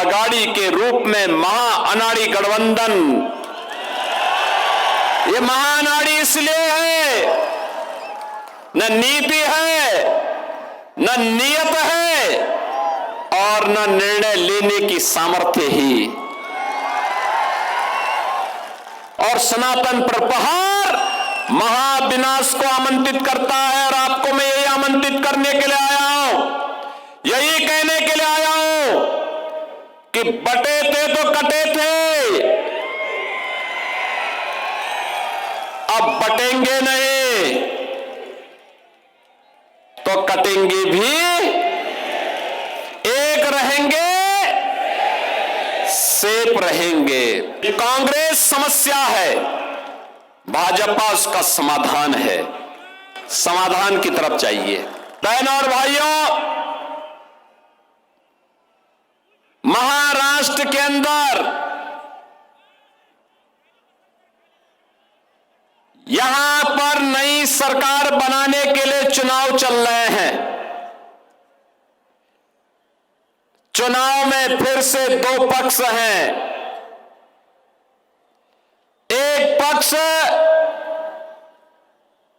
अगाड़ी के रूप में महाअनाड़ी गठबंधन। ये महाअनाड़ी इसलिए है, न नीति है, न नियत है और न निर्णय लेने की सामर्थ्य ही। और सनातन पर प्रहार महाविनाश को आमंत्रित करता है। और आपको मैं यही आमंत्रित करने के लिए आया हूं, यही कहने के लिए आया हूं कि बटे थे तो कटे थे, अब बटेंगे नहीं तो कटेंगे भी, एक रहेंगे सेफ रहेंगे। कांग्रेस समस्या है, भाजपा उसका समाधान है। समाधान की तरफ चाहिए। बहनों और भाइयों, महाराष्ट्र के अंदर यहां पर नई सरकार बनाने के लिए चुनाव चल रहे हैं। चुनाव में फिर से दो पक्ष हैं। एक पक्ष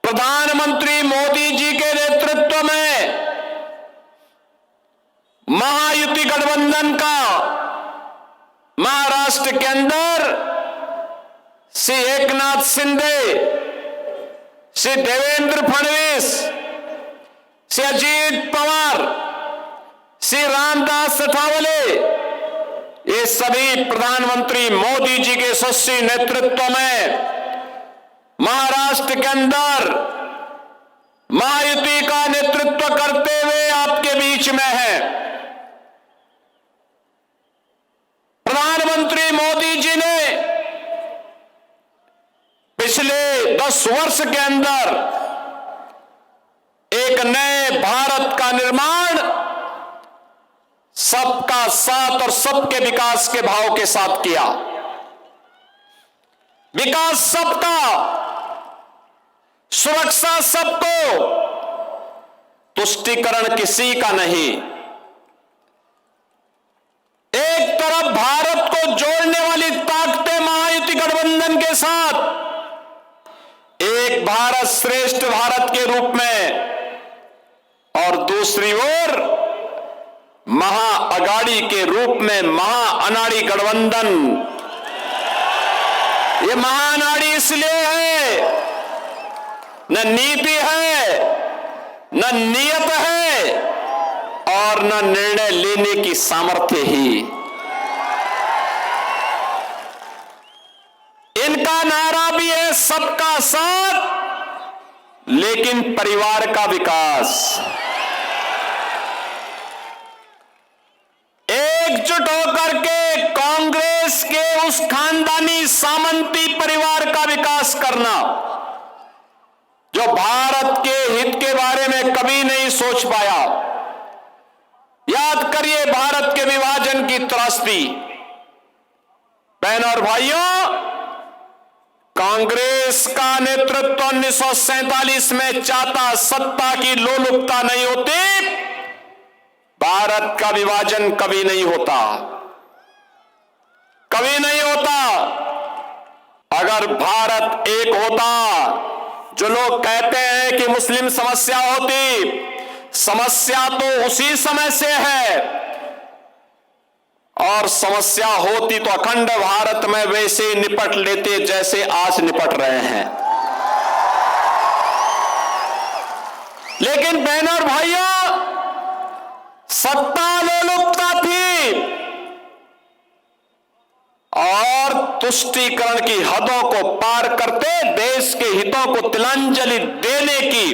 प्रधानमंत्री मोदी जी के नेतृत्व में महायुति गठबंधन का, महाराष्ट्र के अंदर श्री एकनाथ शिंदे, श्री देवेंद्र फडणवीस, श्री अजीत पवार, श्री रामदास अठावले, ये सभी प्रधानमंत्री मोदी जी के यशस्वी नेतृत्व में महाराष्ट्र के अंदर महायुति का नेतृत्व करते हुए आपके बीच में है। प्रधानमंत्री मोदी जी ने पिछले 10 वर्ष के अंदर एक नए भारत का निर्माण सबका साथ और सबके विकास के भाव के साथ किया। विकास सबका, सुरक्षा सबको, तुष्टीकरण किसी का नहीं। एक तरफ भारत को जोड़ने वाली ताकतें महायुति गठबंधन के साथ, एक भारत श्रेष्ठ भारत के रूप में, और दूसरी ओर महाअगाड़ी के रूप में महाअनाड़ी गठबंधन। ये महाअनाड़ी इसलिए है, न नीति है, न नियत है और न निर्णय लेने की सामर्थ्य ही। इनका नारा भी है सबका साथ लेकिन परिवार का विकास। एकजुट होकर के कांग्रेस के उस खानदानी सामंती परिवार का विकास करना जो भारत के हित के बारे में कभी नहीं सोच पाया। याद करिए भारत के विभाजन की त्रासदी। बहनों और भाइयों, कांग्रेस का नेतृत्व 1947 में चाहता सत्ता की लोलुपता नहीं होती, भारत का विभाजन कभी नहीं होता, कभी नहीं होता। अगर भारत एक होता, जो लोग कहते हैं कि मुस्लिम समस्या होती, समस्या तो उसी समय से है, और समस्या होती तो अखंड भारत में वैसे निपट लेते जैसे आज निपट रहे हैं। लेकिन बहनों और भाइयों, सत्ता लोलुपता थी और तुष्टीकरण की हदों को पार करते देश के हितों को तिलांजलि देने की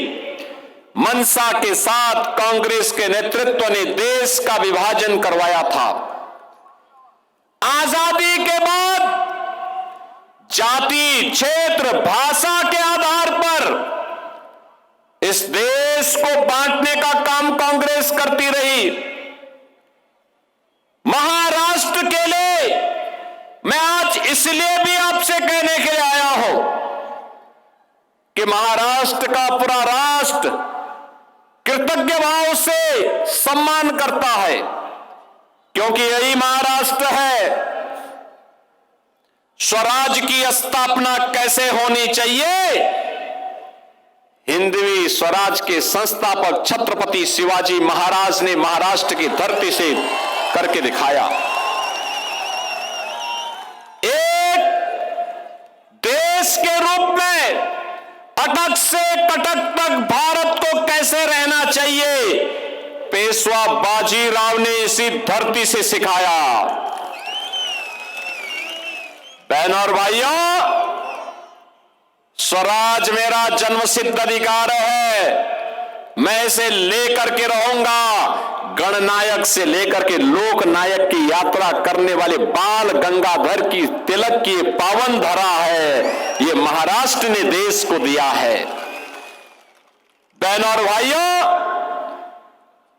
मंशा के साथ कांग्रेस के नेतृत्व ने देश का विभाजन करवाया था। आजादी के बाद जाति, क्षेत्र, भाषा के आधार पर इस देश को बांटने का काम कांग्रेस करती रही। महाराष्ट्र के लिए मैं आज इसलिए भी आपसे कहने के लिए आया हूं कि महाराष्ट्र का पूरा राष्ट्र कृतज्ञ भाव से सम्मान करता है। क्योंकि यही महाराष्ट्र है। स्वराज की स्थापना कैसे होनी चाहिए, हिंदवी स्वराज के संस्थापक छत्रपति शिवाजी महाराज ने महाराष्ट्र की धरती से करके दिखाया। एक देश के रूप में अटक से कटक तक भारत को कैसे रहना चाहिए, पेशवा बाजीराव ने इसी धरती से सिखाया। बहनों और भाइयों, स्वराज मेरा जन्मसिद्ध अधिकार है, मैं इसे लेकर के रहूंगा। गणनायक से लेकर के लोकनायक की यात्रा करने वाले बाल गंगाधर की तिलक की पावन धरा है, ये महाराष्ट्र ने देश को दिया है। बहनों और भाइयों,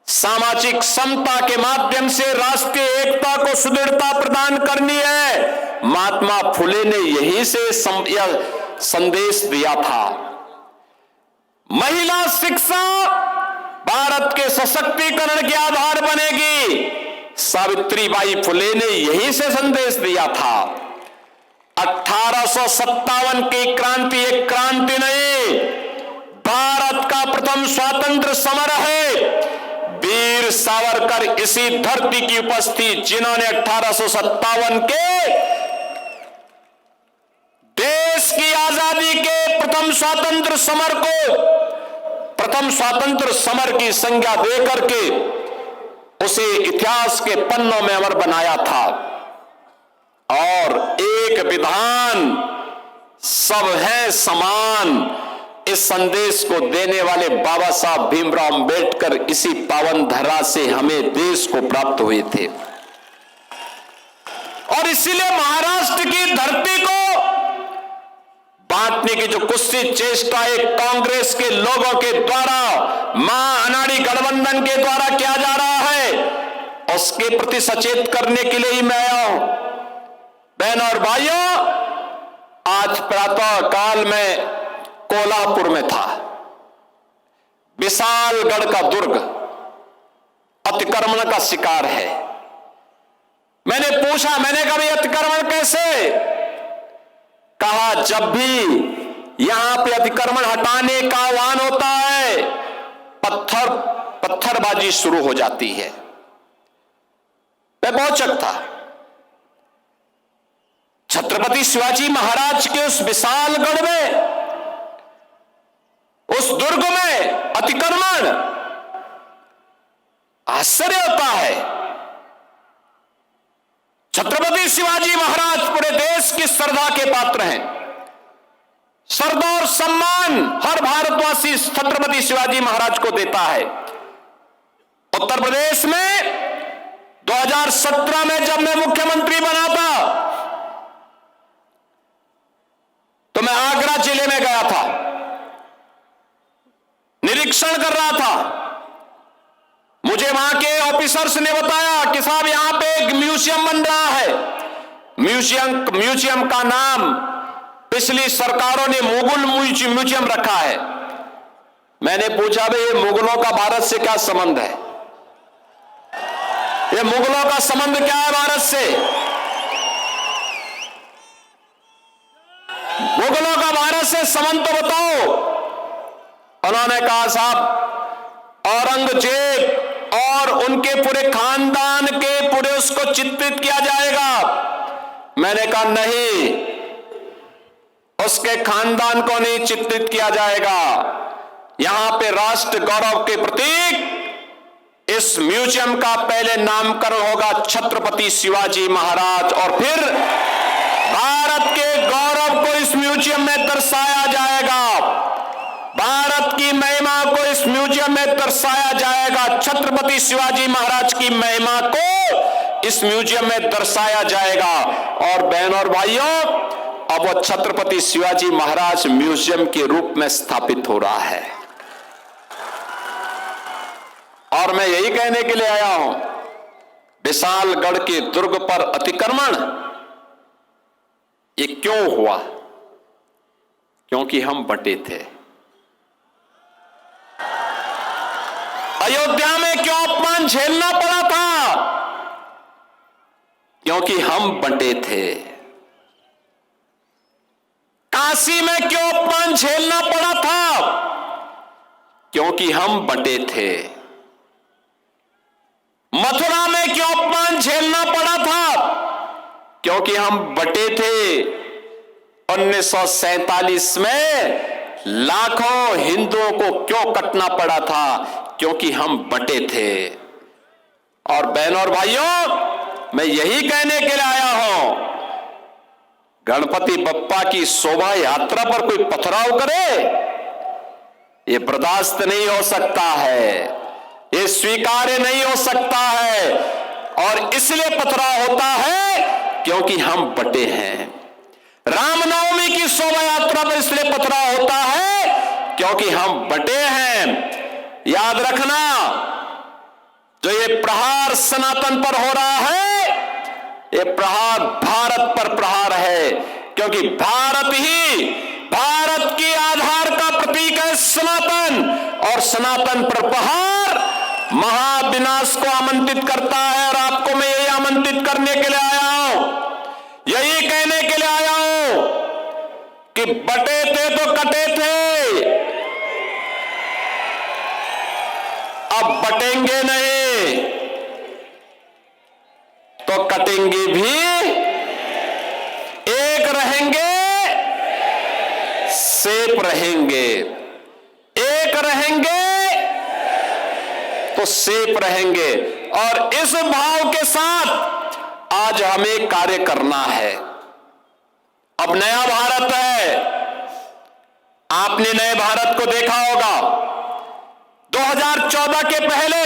सामाजिक समता के माध्यम से राष्ट्रीय एकता को सुदृढ़ता प्रदान करनी है। महात्मा फुले ने यही से संदेश दिया था। महिला शिक्षा भारत के सशक्तिकरण के आधार बनेगी, सावित्रीबाई फुले ने यही से संदेश दिया था। 1857 की क्रांति एक क्रांति नहीं, भारत का प्रथम स्वातंत्र समर है। वीर सावरकर इसी धरती की उपस्थिति, जिन्होंने 1857 के देश की आजादी के प्रथम स्वातंत्र समर को, प्रथम स्वातंत्र समर की संज्ञा देकर के उसे इतिहास के पन्नों में अमर बनाया था। और एक विधान, सब है समान, इस संदेश को देने वाले बाबा साहब भीमराव अंबेडकर इसी पावन धरा से हमें देश को प्राप्त हुए थे। और इसीलिए महाराष्ट्र की धरती को बांटने की जो कुत्सित चेष्टा एक कांग्रेस के लोगों के द्वारा, महाअनाड़ी गठबंधन के द्वारा किया जा रहा है, उसके प्रति सचेत करने के लिए ही मैं आया हूं। बहनों और भाइयों, आज प्रातः काल में कोल्हापुर में था। विशालगढ़ का दुर्ग अतिक्रमण का शिकार है। मैंने पूछा, मैंने कहा भाई अतिक्रमण कैसे? कहा जब भी यहां पे अतिक्रमण हटाने का आह्वान होता है, पत्थरबाजी शुरू हो जाती है। मैं बहुत चौंका था। छत्रपति शिवाजी महाराज के उस विशालगढ़ में, उस दुर्ग में अतिक्रमण, आश्चर्य होता है। छत्रपति शिवाजी महाराज पूरे देश की श्रद्धा के पात्र हैं। श्रद्धा और सम्मान हर भारतवासी छत्रपति शिवाजी महाराज को देता है। उत्तर प्रदेश में 2017 में जब मैं मुख्यमंत्री बना था, तो मैं आगरा जिले में गया था, निरीक्षण कर रहा था। मुझे वहां के ऑफिसर्स ने बताया कि साहब यहां पे एक म्यूजियम बन रहा है। म्यूजियम का नाम पिछली सरकारों ने मुगल म्यूजियम रखा है। मैंने पूछा भाई ये मुगलों का भारत से क्या संबंध है? ये मुगलों का संबंध क्या है भारत से? मुगलों का भारत से संबंध तो बताओ। उन्होंने कहा साहब औरंगजेब और उनके पूरे खानदान के पूरे उसको चित्रित किया जाएगा। मैंने कहा नहीं, उसके खानदान को नहीं चित्रित किया जाएगा। यहां पे राष्ट्र गौरव के प्रतीक इस म्यूजियम का पहले नामकरण होगा छत्रपति शिवाजी महाराज, और फिर भारत के गौरव को इस म्यूजियम में दर्शाया जाएगा। भारत की महिमा को इस म्यूजियम में दर्शाया जाएगा। छत्रपति शिवाजी महाराज की महिमा को इस म्यूजियम में दर्शाया जाएगा। और बहनों और भाइयों, अब वो छत्रपति शिवाजी महाराज म्यूजियम के रूप में स्थापित हो रहा है। और मैं यही कहने के लिए आया हूं, विशालगढ़ के दुर्ग पर अतिक्रमण ये क्यों हुआ? क्योंकि हम बंटे थे। अयोध्या में क्यों अपमान झेलना पड़ा था? क्योंकि हम बंटे थे। काशी में क्यों अपमान झेलना पड़ा था? क्योंकि हम बंटे थे। मथुरा में क्यों अपमान झेलना पड़ा था? क्योंकि हम बंटे थे। 1947 में लाखों हिंदुओं को क्यों कटना पड़ा था? क्योंकि हम बंटे थे। और बहनों और भाइयों, मैं यही कहने के लिए आया हूं, गणपति बप्पा की शोभा यात्रा पर कोई पथराव करे, यह बर्दाश्त नहीं हो सकता है, यह स्वीकार्य नहीं हो सकता है। और इसलिए पथराव होता है क्योंकि हम बंटे हैं। रामनवमी की शोभा यात्रा पर इसलिए पथराव होता है क्योंकि हम बंटे हैं। याद रखना, जो ये प्रहार सनातन पर हो रहा है, ये प्रहार भारत पर प्रहार है, क्योंकि भारत की आधार का प्रतीक है सनातन, और सनातन पर प्रहार महाविनाश को आमंत्रित करता है। और आपको मैं यही आमंत्रित करने के लिए आया हूं, यही कहने के लिए आया हूं कि बटे थे तो कटे थे, अब बटेंगे नहीं तो कटेंगे भी। एक रहेंगे सेफ रहेंगे, एक रहेंगे तो सेफ रहेंगे। और इस भाव के साथ आज हमें कार्य करना है। अब नया भारत है, आपने नए भारत को देखा होगा। 2014 के पहले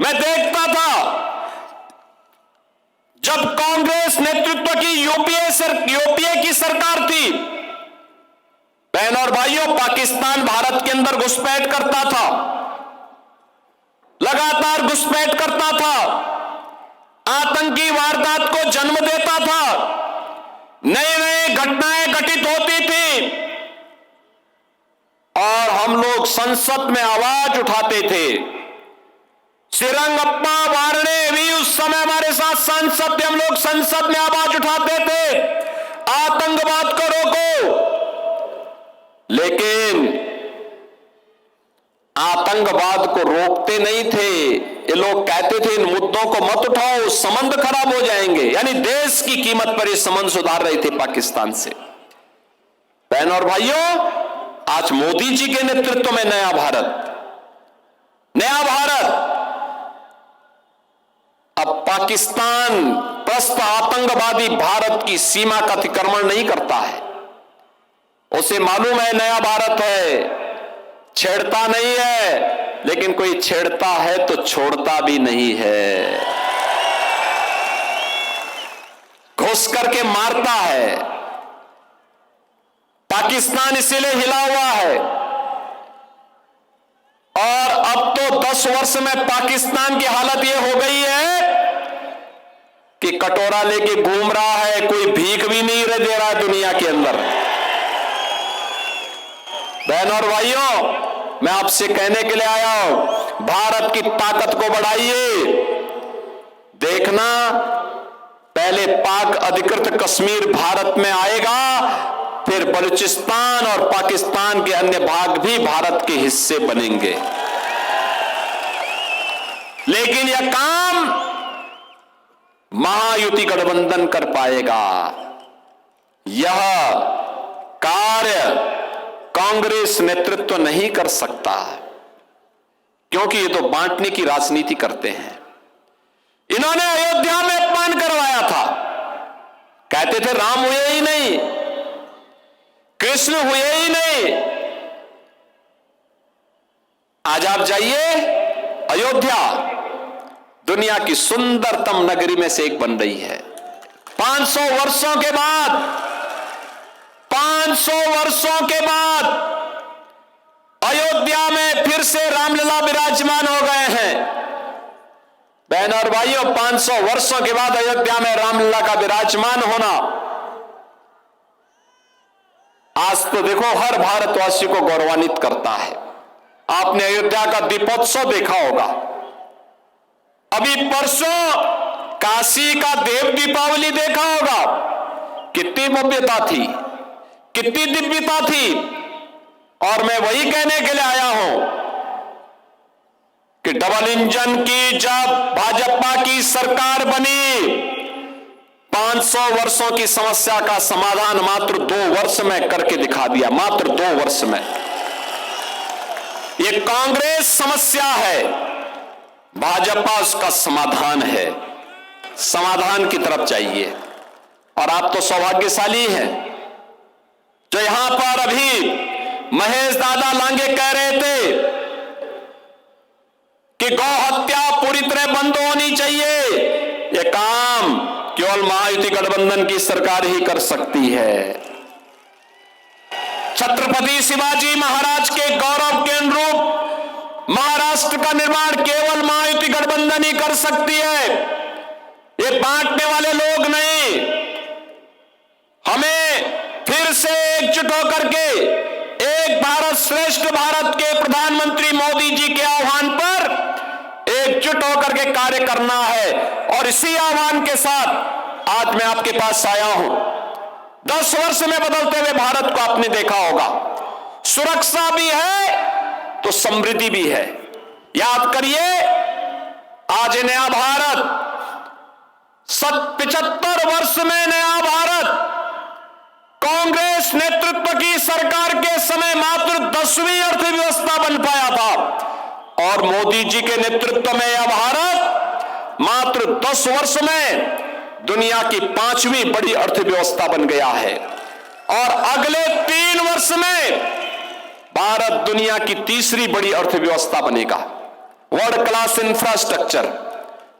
मैं देखता था, जब कांग्रेस नेतृत्व की यूपीए की सरकार थी, बहनों और भाइयों, पाकिस्तान भारत के अंदर घुसपैठ करता था, लगातार घुसपैठ करता था, आतंकी वारदात को जन्म देता था, नए नए घटनाएं घटित होती थी, और हम लोग संसद में आवाज उठाते थे। श्रीरंगप्पा वारणे भी उस समय हमारे साथ संसद में, हम लोग संसद में आवाज उठाते थे, आतंकवाद को रोको। लेकिन आतंकवाद को रोकते नहीं थे, ये लोग कहते थे इन मुद्दों को मत उठाओ, संबंध खराब हो जाएंगे। यानी देश की कीमत पर ये संबंध सुधार रहे थे पाकिस्तान से। बहनों और भाइयों, आज मोदी जी के नेतृत्व में नया भारत अब पाकिस्तान प्रस्त आतंकवादी भारत की सीमा का अतिक्रमण नहीं करता है। उसे मालूम है नया भारत है, छेड़ता नहीं है, लेकिन कोई छेड़ता है तो छोड़ता भी नहीं है, घुस करके मारता है। पाकिस्तान इसीलिए हिला हुआ है। और अब तो 10 वर्ष में पाकिस्तान की हालत यह हो गई है कि कटोरा लेके घूम रहा है, कोई भीख भी नहीं दे रहा है दुनिया के अंदर। बहनों और भाइयों, मैं आपसे कहने के लिए आया हूं, भारत की ताकत को बढ़ाइए। देखना, पहले पाक अधिकृत कश्मीर भारत में आएगा, फिर बलूचिस्तान और पाकिस्तान के अन्य भाग भी भारत के हिस्से बनेंगे। लेकिन यह काम महायुति गठबंधन कर पाएगा। यह कार्य कांग्रेस नेतृत्व नहीं कर सकता, क्योंकि ये तो बांटने की राजनीति करते हैं। इन्होंने अयोध्या में अपमान करवाया था, कहते थे राम हुए ही नहीं, कृष्ण हुए ही नहीं। आज आप जाइए अयोध्या, दुनिया की सुंदरतम नगरी में से एक बन रही है। 500 वर्षों के बाद 500 वर्षों के बाद अयोध्या में फिर से रामलला विराजमान हो गए हैं। बहनों और भाइयों, 500 वर्षों के बाद अयोध्या में रामलला का विराजमान होना, आज तो देखो हर भारतवासी को गौरवान्वित करता है। आपने अयोध्या का दीपोत्सव देखा होगा। अभी परसों काशी काशी का देव दीपावली देखा होगा, कितनी भव्यता थी, कितनी दिव्यता थी। और मैं वही कहने के लिए आया हूं कि डबल इंजन की जब भाजपा की सरकार बनी, 500 वर्षों की समस्या का समाधान मात्र 2 वर्ष में करके दिखा दिया, मात्र 2 वर्ष में। ये कांग्रेस समस्या है, भाजपा उसका समाधान है। समाधान की तरफ जाइए। और आप तो सौभाग्यशाली हैं जो यहां पर अभी महेश दादा लांगे कह रहे थे कि गौ हत्या पूरी तरह बंद होनी चाहिए। यह काम केवल महायुति गठबंधन की सरकार ही कर सकती है। छत्रपति शिवाजी महाराज के गौरव के अनुरूप महाराष्ट्र का निर्माण केवल महायुति गठबंधन ही कर सकती है। ये बांटने वाले लोग नहीं। हमें फिर से एकजुट होकर के एक भारत श्रेष्ठ भारत के प्रधानमंत्री मोदी जी के आह्वान पर एकजुट होकर के कार्य करना है। और इसी आह्वान के साथ आज मैं आपके पास आया हूं। 10 वर्ष में बदलते हुए भारत को आपने देखा होगा, सुरक्षा भी है तो समृद्धि भी है। याद करिए, आज नया भारत 75 वर्ष में नया भारत कांग्रेस नेतृत्व की सरकार के समय मात्र 10वीं अर्थव्यवस्था बन पाया था और मोदी जी के नेतृत्व में यह भारत मात्र 10 वर्ष में दुनिया की 5वीं बड़ी अर्थव्यवस्था बन गया है। और अगले 3 वर्ष में भारत दुनिया की 3री बड़ी अर्थव्यवस्था बनेगा। वर्ल्ड क्लास इंफ्रास्ट्रक्चर,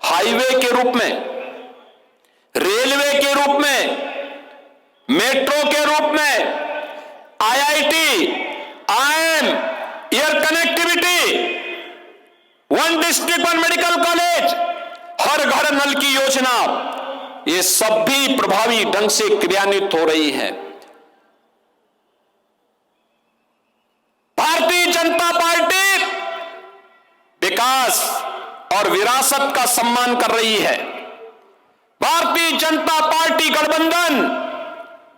हाईवे के रूप में, रेलवे के रूप में, मेट्रो के रूप में, IIT, IIM, air connectivity, 1 district 1 medical college, हर घर नल की योजना, ये सब भी प्रभावी ढंग से क्रियान्वित हो रही है। भारतीय जनता पार्टी विकास और विरासत का सम्मान कर रही है। भारतीय जनता पार्टी गठबंधन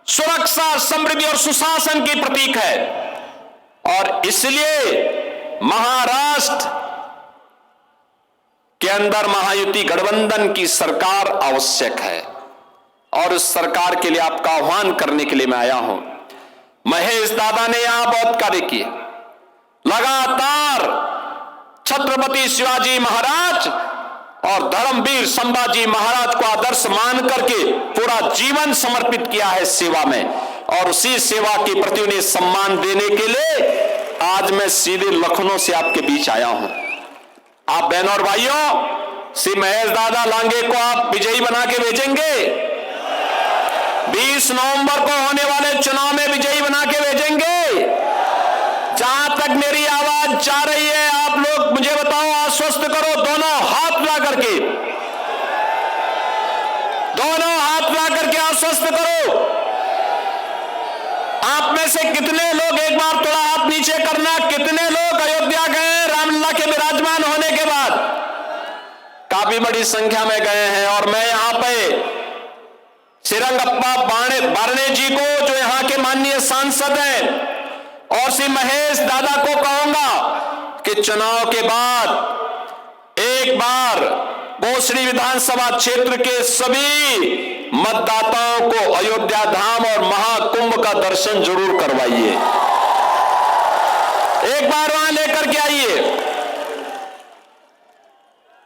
सुरक्षा, समृद्धि और सुशासन की प्रतीक है। और इसलिए महाराष्ट्र के अंदर महायुति गठबंधन की सरकार आवश्यक है। और उस सरकार के लिए आपका आह्वान करने के लिए मैं आया हूं। महेश दादा ने यहां बहुत कार्य किए, लगातार छत्रपति शिवाजी महाराज और धर्मवीर संभाजी महाराज को आदर्श मान करके पूरा जीवन समर्पित किया है सेवा में। और उसी सेवा के प्रति उन्हें सम्मान देने के लिए आज मैं सीधे लखनऊ से आपके बीच आया हूं। आप बहनों और भाइयों, श्री महेश दादा लांगे को आप विजयी बना के भेजेंगे। 20 नवंबर को होने वाले चुनाव में विजयी बना के भेजेंगे। जहां तक मेरी आवाज जा रही है, आप लोग मुझे बताओ, आश्वस्त करो, दोनों हाथ ला करके, दोनों हाथ ला करके आश्वस्त करो। आप में से कितने लोग, एक बार थोड़ा हाथ नीचे करना, कितने लोग अयोध्या गए रामलला के विराजमान होने के बाद? काफी बड़ी संख्या में गए हैं। और मैं यहां पे श्रीरंगप्पा बारणे जी को, जो यहां के माननीय सांसद हैं, और श्री महेश दादा को कहूंगा कि चुनाव के बाद एक बार भोसड़ी विधानसभा क्षेत्र के सभी मतदाताओं को अयोध्या धाम और महाकुंभ का दर्शन जरूर करवाइए। एक बार वहां लेकर के आइए।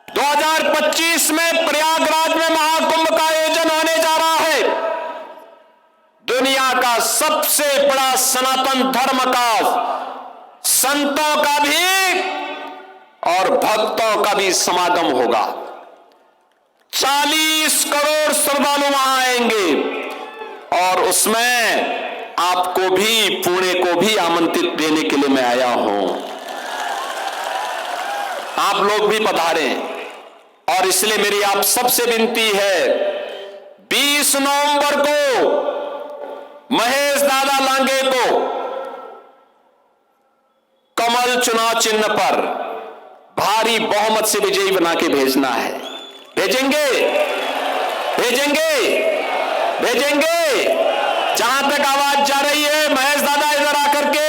2025 में प्रयागराज में महाकुंभ का आयोजन होने जा रहा है। दुनिया का सबसे बड़ा सनातन धर्म का, संतों का भी और भक्तों का भी समागम होगा। 40 करोड़ श्रद्धालु वहां आएंगे और उसमें आपको भी, पुणे को भी आमंत्रित देने के लिए मैं आया हूं। आप लोग भी पधारें। और इसलिए मेरी आप सबसे विनती है, 20 नवंबर को महेश दादा लांगे को कमल चुनाव चिन्ह पर भारी बहुमत से विजयी बना के भेजना है। भेजेंगे? भेजेंगे भेजेंगे। जहां तक आवाज जा रही है, महेश दादा इधर आकर के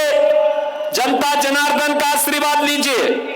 जनता जनार्दन का आशीर्वाद लीजिए।